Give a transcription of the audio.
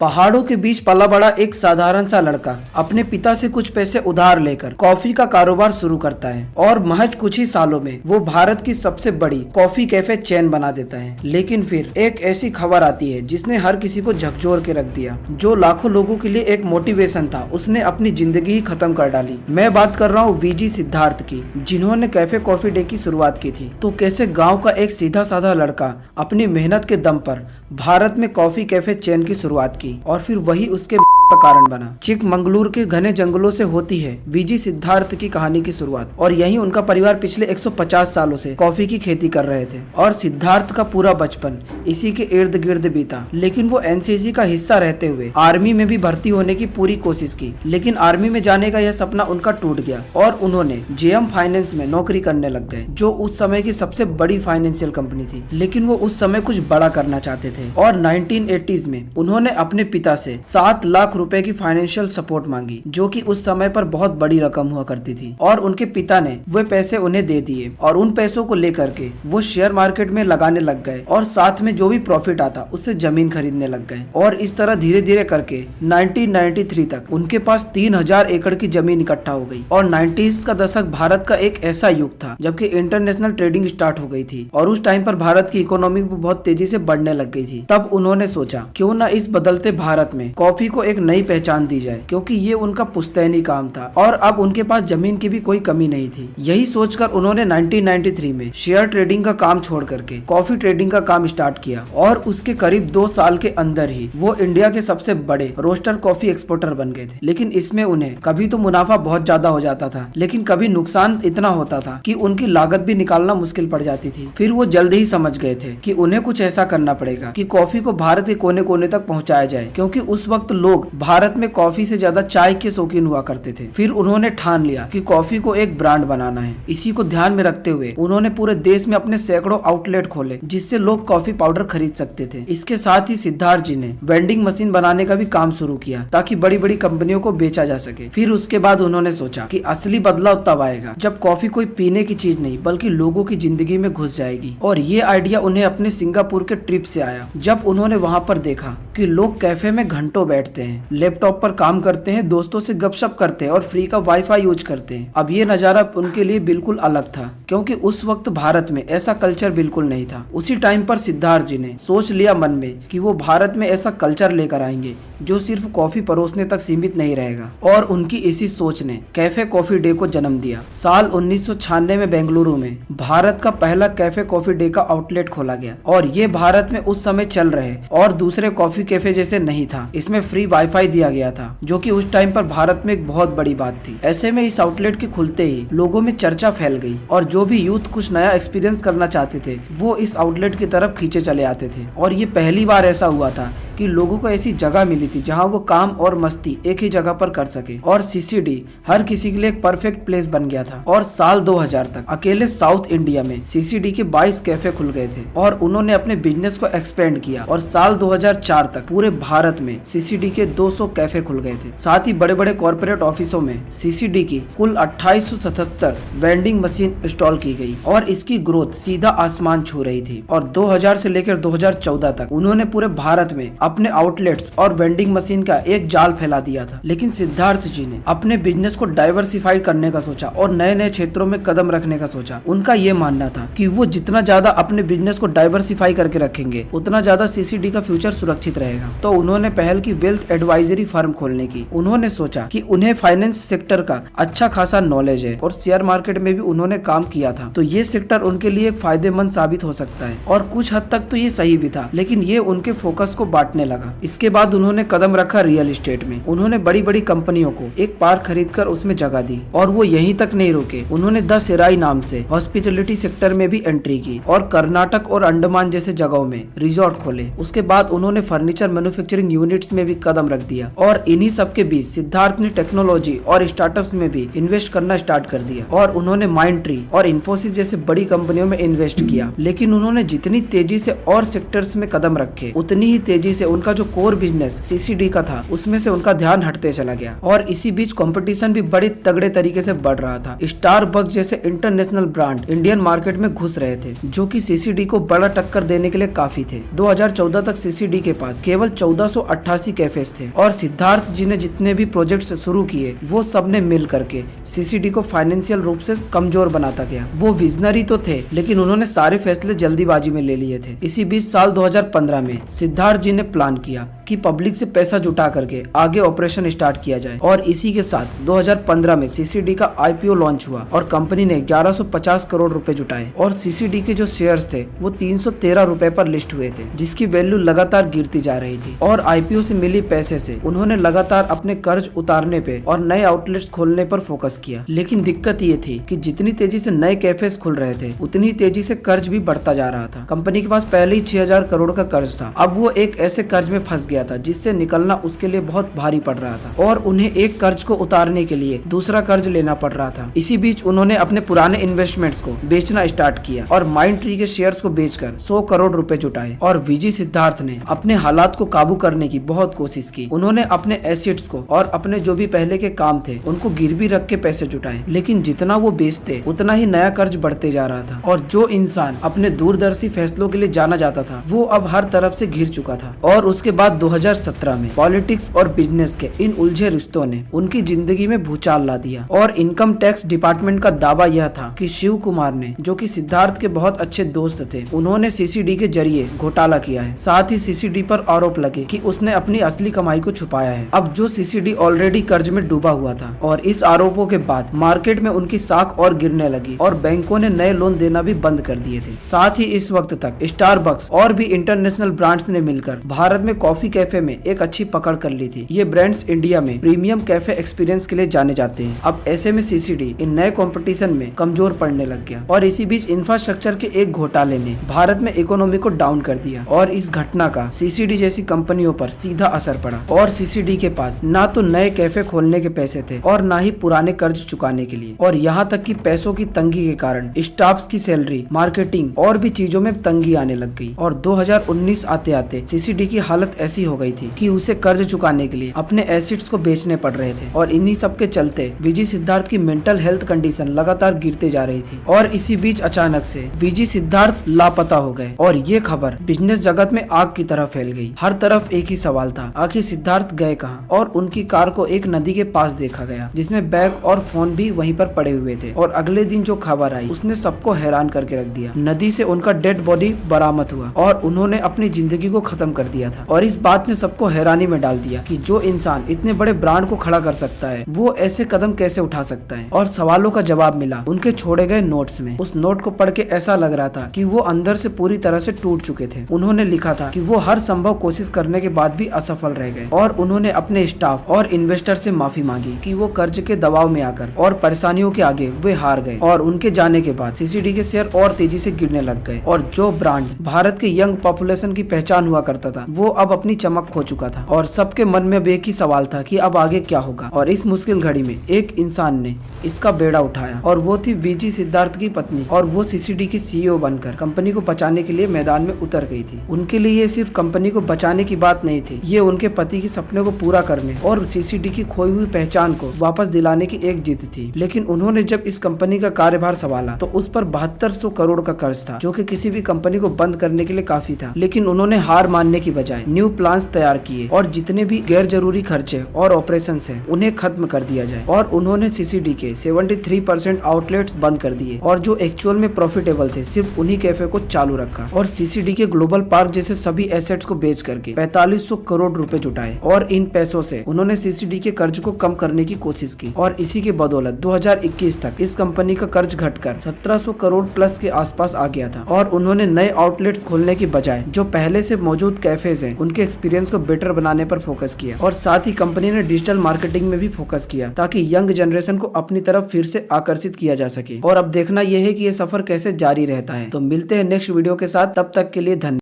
पहाड़ों के बीच पला बड़ा एक साधारण सा लड़का अपने पिता से कुछ पैसे उधार लेकर कॉफी का कारोबार शुरू करता है और महज कुछ ही सालों में वो भारत की सबसे बड़ी कॉफी कैफे चेन बना देता है। लेकिन फिर एक ऐसी खबर आती है जिसने हर किसी को झकझोर के रख दिया, जो लाखों लोगों के लिए एक मोटिवेशन था, उसने अपनी जिंदगी ही खत्म कर डाली। मैं बात कर रहा हूँ वीजी सिद्धार्थ की, जिन्होंने कैफे कॉफी डे की शुरुआत की थी। तो कैसे गाँव का एक सीधा साधा लड़का अपनी मेहनत के दम पर भारत में कॉफी कैफे चेन की शुरुआत की और फिर वही उसके का कारण बना। चिकमंगलुरु के घने जंगलों से होती है वीजी सिद्धार्थ की कहानी की शुरुआत, और यहीं उनका परिवार पिछले 150 सालों से कॉफी की खेती कर रहे थे और सिद्धार्थ का पूरा बचपन इसी के इर्द गिर्द बीता। लेकिन वो एनसीसी का हिस्सा रहते हुए आर्मी में भी भर्ती होने की पूरी कोशिश की, लेकिन आर्मी में जाने का यह सपना उनका टूट गया और उन्होंने जेएम फाइनेंस में नौकरी करने लग गए, जो उस समय की सबसे बड़ी फाइनेंशियल कंपनी थी। लेकिन वो उस समय कुछ बड़ा करना चाहते थे और 1980s में उन्होंने अपने पिता से 7 लाख रुपए की फाइनेंशियल सपोर्ट मांगी, जो कि उस समय पर बहुत बड़ी रकम हुआ करती थी। और उनके पिता ने वे पैसे उन्हें दे दिए और उन पैसों को लेकर के वो शेयर मार्केट में लगाने लग गए और साथ में जो भी प्रॉफिट आता उससे जमीन खरीदने लग गए। और इस तरह धीरे धीरे करके 1993 तक उनके पास 3000 एकड़ की जमीन इकट्ठा हो गई। और 90s का दशक भारत का एक ऐसा युग था जबकि इंटरनेशनल ट्रेडिंग स्टार्ट हो गई थी और उस टाइम पर भारत की इकोनॉमी बहुत तेजी से बढ़ने लग गई थी। तब उन्होंने सोचा क्यों ना इस बदलते भारत में कॉफी को एक नई पहचान दी जाए, क्योंकि ये उनका पुश्तैनी काम था और अब उनके पास जमीन की भी कोई कमी नहीं थी। यही सोचकर उन्होंने 1993 में शेयर ट्रेडिंग का काम छोड़ करके कॉफी ट्रेडिंग का काम स्टार्ट किया और उसके करीब 2 साल के अंदर ही वो इंडिया के सबसे बड़े रोस्टर कॉफी एक्सपोर्टर बन गए थे। लेकिन इसमें उन्हें कभी तो मुनाफा बहुत ज्यादा हो जाता था, लेकिन कभी नुकसान इतना होता था कि उनकी लागत भी निकालना मुश्किल पड़ जाती थी। फिर वो जल्द ही समझ गए थे कि उन्हें कुछ ऐसा करना पड़ेगा कि कॉफी को भारत के कोने कोने तक पहुंचाया जाए, क्योंकि उस वक्त लोग भारत में कॉफी से ज्यादा चाय के शौकीन हुआ करते थे। फिर उन्होंने ठान लिया कि कॉफी को एक ब्रांड बनाना है। इसी को ध्यान में रखते हुए उन्होंने पूरे देश में अपने सैकड़ों आउटलेट खोले जिससे लोग कॉफी पाउडर खरीद सकते थे। इसके साथ ही सिद्धार्थ जी ने वेंडिंग मशीन बनाने का भी काम शुरू किया ताकि बड़ी बड़ी कंपनियों को बेचा जा सके। फिर उसके बाद उन्होंने सोचा कि असली बदलाव तब आएगा जब कॉफी कोई पीने की चीज नहीं बल्कि लोगों की जिंदगी में घुस जाएगी। और ये आइडिया उन्हें अपने सिंगापुर के ट्रिप से आया, जब उन्होंने वहाँ पर देखा कि लोग कैफे में घंटों बैठते हैं, लैपटॉप पर काम करते हैं, दोस्तों से गपशप करते हैं और फ्री का वाईफाई यूज करते हैं। अब ये नजारा उनके लिए बिल्कुल अलग था, क्योंकि उस वक्त भारत में ऐसा कल्चर बिल्कुल नहीं था। उसी टाइम पर सिद्धार्थ जी ने सोच लिया मन में कि वो भारत में ऐसा कल्चर लेकर आएंगे जो सिर्फ कॉफी परोसने तक सीमित नहीं रहेगा। और उनकी इसी सोच ने कैफे कॉफी डे को जन्म दिया। साल 1996 में बेंगलुरु में भारत का पहला कैफे कॉफी डे का आउटलेट खोला गया और ये भारत में उस समय चल रहे और दूसरे कॉफी कैफे जैसे नहीं था। इसमें फ्री वाईफाई दिया गया था, जो कि उस टाइम पर भारत में एक बहुत बड़ी बात थी। ऐसे में इस आउटलेट के खुलते ही लोगों में चर्चा फैल गई और जो भी यूथ कुछ नया एक्सपीरियंस करना चाहते थे वो इस आउटलेट की तरफ खींचे चले आते थे। और ये पहली बार ऐसा हुआ था कि लोगों को ऐसी जगह मिली थी जहां वो काम और मस्ती एक ही जगह पर कर सके। और सीसीडी हर किसी के लिए एक परफेक्ट प्लेस बन गया था। और साल 2000 तक अकेले साउथ इंडिया में सीसीडी के 22 कैफे खुल गए थे और उन्होंने अपने बिजनेस को एक्सपेंड किया और साल 2004 तक पूरे भारत में सीसीडी के 200 कैफे खुल गए थे। साथ ही बड़े बड़े कॉर्पोरेट ऑफिसों में सीसीडी की कुल 2877 वेंडिंग मशीन इंस्टॉल की गई और इसकी ग्रोथ सीधा आसमान छू रही थी। और 2000 से लेकर 2014 तक उन्होंने पूरे भारत में अपने आउटलेट्स और वेंडिंग मशीन का एक जाल फैला दिया था। लेकिन सिद्धार्थ जी ने अपने बिजनेस को डाइवर्सिफाइड करने का सोचा और नए नए क्षेत्रों में कदम रखने का सोचा। उनका ये मानना था कि वो जितना ज्यादा अपने बिजनेस को डाइवर्सिफाई करके रखेंगे उतना ज्यादा सीसीडी का फ्यूचर सुरक्षित रहेगा। तो उन्होंने पहल की वेल्थ एडवाइजरी फर्म खोलने की। उन्होंने सोचा कि उन्हें फाइनेंस सेक्टर का अच्छा खासा नॉलेज है और शेयर मार्केट में भी उन्होंने काम किया था, तो ये सेक्टर उनके लिए फायदेमंद साबित हो सकता है। और कुछ हद तक तो ये सही भी था, लेकिन ये उनके फोकस को बांटने लगा। इसके बाद उन्होंने कदम रखा रियल एस्टेट में। उन्होंने बड़ी बड़ी कंपनियों को एक पार्क खरीदकर उसमें जगह दी और वो यहीं तक नहीं रुके। उन्होंने द सेराई नाम से हॉस्पिटलिटी सेक्टर में भी एंट्री की और कर्नाटक और अंडमान जैसे जगहों में रिजॉर्ट खोले। उसके बाद उन्होंने फर्नीचर मैन्युफैक्चरिंग यूनिट्स में भी कदम रख दिया। और इन्हीं सब के बीच सिद्धार्थ ने टेक्नोलॉजी और स्टार्टअप्स में भी इन्वेस्ट करना स्टार्ट कर दिया और उन्होंने माइंडट्री और इन्फोसिस जैसे बड़ी कंपनियों में इन्वेस्ट किया। लेकिन उन्होंने जितनी तेजी से और सेक्टर्स में कदम रखे उतनी ही तेजी से उनका जो कोर बिजनेस सीसीडी का था उसमें से उनका ध्यान हटते चला गया। और इसी बीच कंपटीशन भी बड़े तगड़े तरीके से बढ़ रहा था। स्टारबक्स जैसे इंटरनेशनल ब्रांड इंडियन मार्केट में घुस रहे थे, जो कि सीसीडी को बड़ा टक्कर देने के लिए काफी थे। 2014 तक सीसीडी के पास केवल 1488 कैफेज थे और सिद्धार्थ जी ने जितने भी प्रोजेक्ट्स शुरू किए वो सब ने मिल करके सीसीडी को फाइनेंशियल रूप से कमजोर बनाता गया। वो विजनरी तो थे, लेकिन उन्होंने सारे फैसले जल्दीबाजी में ले लिए थे। इसी बीच साल 2015 में सिद्धार्थ जी ने प्लान किया कि पब्लिक से पैसा जुटा करके आगे ऑपरेशन स्टार्ट किया जाए और इसी के साथ 2015 में सीसीडी का आईपीओ लॉन्च हुआ और कंपनी ने 1150 करोड़ रुपए जुटाए और सीसीडी के जो शेयर्स थे वो 313 रुपए पर लिस्ट हुए थे, जिसकी वैल्यू लगातार गिरती जा रही थी। और आईपीओ से मिली पैसे से उन्होंने लगातार अपने कर्ज उतारने पे और नए आउटलेट्स खोलने पर फोकस किया। लेकिन दिक्कत ये थी कि जितनी तेजी से नए कैफेज खुल रहे थे उतनी तेजी से कर्ज भी बढ़ता जा रहा था। कंपनी के पास पहले ही 6000 करोड़ का कर्ज था। अब वो एक ऐसे कर्ज में फंस गया था जिससे निकलना उसके लिए बहुत भारी पड़ रहा था और उन्हें एक कर्ज को उतारने के लिए दूसरा कर्ज लेना पड़ रहा था। इसी बीच उन्होंने अपने पुराने इन्वेस्टमेंट्स को बेचना स्टार्ट किया और माइंड ट्री के शेयर्स को बेचकर 100 करोड़ रुपए जुटाए। और वीजी सिद्धार्थ ने अपने हालात को काबू करने की बहुत कोशिश की। उन्होंने अपने एसेट्स को और अपने जो भी पहले के काम थे उनको गिरवी रख के पैसे जुटाए, लेकिन जितना वो बेचते उतना ही नया कर्ज बढ़ते जा रहा था। और जो इंसान अपने दूरदर्शी फैसलों के लिए जाना जाता था वो अब हर तरफ से घिर चुका था। और उसके बाद 2017 में पॉलिटिक्स और बिजनेस के इन उलझे रिश्तों ने उनकी जिंदगी में भूचाल ला दिया। और इनकम टैक्स डिपार्टमेंट का दावा यह था कि शिव कुमार ने, जो कि सिद्धार्थ के बहुत अच्छे दोस्त थे, उन्होंने सीसीडी के जरिए घोटाला किया है। साथ ही सीसीडी पर आरोप लगे कि उसने अपनी असली कमाई को छुपाया है। अब जो सीसीडी ऑलरेडी कर्ज में डूबा हुआ था और इस आरोपों के बाद मार्केट में उनकी साख और गिरने लगी और बैंकों ने नए लोन देना भी बंद कर दिए थे। साथ ही इस वक्त तक स्टारबक्स और भी इंटरनेशनल ब्रांड्स ने मिलकर भारत में कॉफी कैफे में एक अच्छी पकड़ कर ली थी। ये ब्रांड्स इंडिया में प्रीमियम कैफे एक्सपीरियंस के लिए जाने जाते हैं। अब ऐसे में सीसीडी इन नए कंपटीशन में कमजोर पड़ने लग गया और इसी बीच इंफ्रास्ट्रक्चर के एक घोटाले ने भारत में इकोनॉमी को डाउन कर दिया और इस घटना का सीसीडी जैसी कंपनियों पर सीधा असर पड़ा। और सीसीडी के पास ना तो नए कैफे खोलने के पैसे थे और ना ही पुराने कर्ज चुकाने के लिए। और यहाँ तक कि पैसों की तंगी के कारण स्टाफ की सैलरी, मार्केटिंग और भी चीजों में तंगी आने लग गई। और 2019 आते आते सीसीडी की हालत ऐसी हो गई थी कि उसे कर्ज चुकाने के लिए अपने एसेट्स को बेचने पड़ रहे थे। और इन्हीं सब के चलते वीजी सिद्धार्थ की मेंटल हेल्थ कंडीशन लगातार गिरते जा रही थी। और इसी बीच अचानक से वीजी सिद्धार्थ लापता हो गए और ये खबर बिजनेस जगत में आग की तरह फैल गई। हर तरफ एक ही सवाल था, आखिर सिद्धार्थ गए कहाँ? और उनकी कार को एक नदी के पास देखा गया जिसमें बैग और फोन भी वहीं पर पड़े हुए थे। और अगले दिन जो खबर आई उसने सबको हैरान करके रख दिया। नदी से उनका डेड बॉडी बरामद हुआ और उन्होंने अपनी जिंदगी को खत्म कर दिया था। और इस बात ने सबको हैरानी में डाल दिया कि जो इंसान इतने बड़े ब्रांड को खड़ा कर सकता है वो ऐसे कदम कैसे उठा सकता है। और सवालों का जवाब मिला उनके छोड़े गए नोट्स में। उस नोट को पढ़ के ऐसा लग रहा था कि वो अंदर से पूरी तरह से टूट चुके थे। उन्होंने लिखा था कि वो हर संभव कोशिश करने के बाद भी असफल रह गए और उन्होंने अपने स्टाफ और इन्वेस्टर से माफी मांगी कि वो कर्ज के दबाव में आकर और परेशानियों के आगे वे हार गए। और उनके जाने के बाद सीसीडी के शेयर और तेजी से गिरने लग गए और जो ब्रांड भारत के यंग पॉपुलेशन की पहचान हुआ करता था वो अब अपनी चमक खो चुका था। और सबके मन में अब एक ही सवाल था कि अब आगे क्या होगा। और इस मुश्किल घड़ी में एक इंसान ने इसका बेड़ा उठाया और वो थी वीजी सिद्धार्थ की पत्नी। और वो सीसीडी की सीईओ बनकर कंपनी को बचाने के लिए मैदान में उतर गई थी। उनके लिए ये सिर्फ कंपनी को बचाने की बात नहीं थी, ये उनके पति के सपने को पूरा करने और सीसीडी की खोई हुई पहचान को वापस दिलाने की एक जिद थी। लेकिन उन्होंने जब इस कंपनी का कार्यभार संभाला तो उस पर 7200 करोड़ का कर्ज था, जो कि किसी भी कंपनी को बंद करने के लिए काफी था। लेकिन उन्होंने हार मानने की बजाय न्यू प्लान्स तैयार किए और जितने भी गैर जरूरी खर्चे और ऑपरेशन है उन्हें खत्म कर दिया जाए। और उन्होंने सीसीडी के 73% आउटलेट्स बंद कर दिए और जो एक्चुअल में प्रॉफिटेबल थे सिर्फ उन्हीं कैफे को चालू रखा। और सीसीडी के ग्लोबल पार्क जैसे सभी एसेट्स को बेच करके 4500 करोड़ रुपए जुटाए और इन पैसों से उन्होंने सीसीडी के कर्ज को कम करने की कोशिश की। और इसी के बदौलत 2021 तक इस कंपनी का कर्ज घटकर 1700 करोड़ प्लस के आसपास आ गया था। और उन्होंने नए आउटलेट्स खोलने की बजाय जो पहले से मौजूद कैफेज हैं उनके एक्सपीरियंस को बेटर बनाने पर फोकस किया। और साथ ही कंपनी ने डिजिटल मार्केटिंग में भी फोकस किया ताकि यंग जनरेशन को अपनी तरफ फिर से आकर्षित किया जा सके। और अब देखना यह है कि ये सफर कैसे जारी रहता है। तो मिलते हैं नेक्स्ट वीडियो के साथ, तब तक के लिए धन्यवाद।